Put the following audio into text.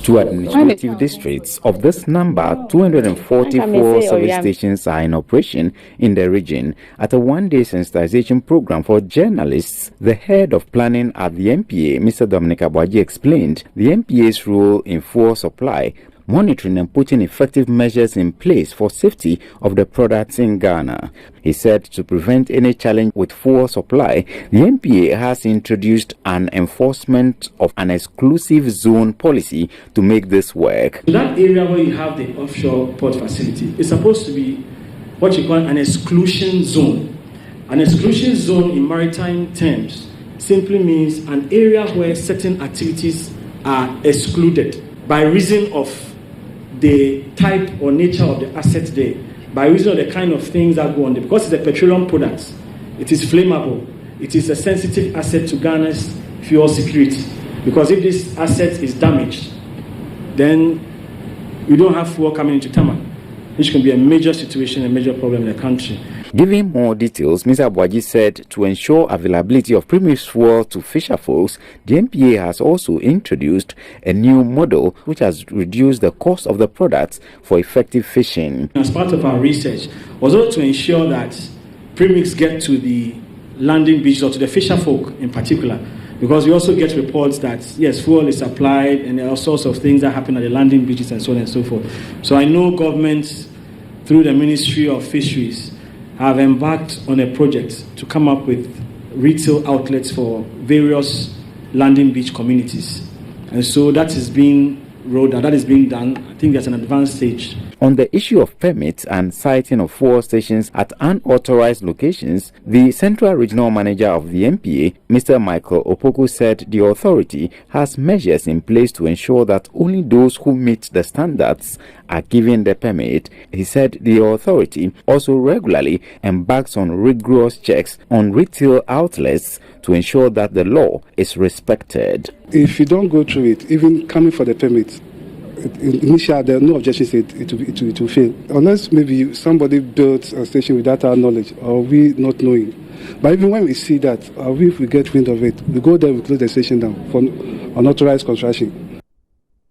Two administrative districts of this number, 244 service stations are in operation in the region. At a one-day sensitization program for journalists, the head of planning at the MPA, Mr. Dominic Abwaji, explained the MPA's role in fuel supply, monitoring and putting effective measures in place for safety of the products in Ghana. He said to prevent any challenge with fuel supply, the MPA has introduced an enforcement of an exclusive zone policy to make this work. That area where you have the offshore port facility is supposed to be what you call an exclusion zone. An exclusion zone in maritime terms simply means an area where certain activities are excluded by reason of the type or nature of the asset there, by reason of the kind of things that go on there. Because it's a petroleum product, it is flammable, it is a sensitive asset to Ghana's fuel security. Because if this asset is damaged, then we don't have fuel coming into Tama, which can be a major situation, a major problem in the country. Giving more details, Mr. Abwaji said to ensure availability of premium fuel to fisher folks, the MPA has also introduced a new model which has reduced the cost of the products for effective fishing. As part of our research, also to ensure that premiums get to the landing beaches or to the fisher folk in particular, because we also get reports that, yes, fuel is supplied and there are all sorts of things that happen at the landing beaches and so on and so forth. So I know governments, through the Ministry of Fisheries, have embarked on a project to come up with retail outlets for various landing beach communities. And so that is being rolled out, that is being done. I think that's an advanced stage. On the issue of permits and siting of fuel stations at unauthorized locations, the Central Regional Manager of the MPA, Mr. Michael Opoku, said the authority has measures in place to ensure that only those who meet the standards are given the permit. He said the authority also regularly embarks on rigorous checks on retail outlets to ensure that the law is respected. If you don't go through it, even coming for the permit, initially there are no objections, it will fail. Unless maybe somebody built a station without our knowledge or we not knowing. But even when we see that, if we get wind of it, we go there, we close the station down for unauthorized construction.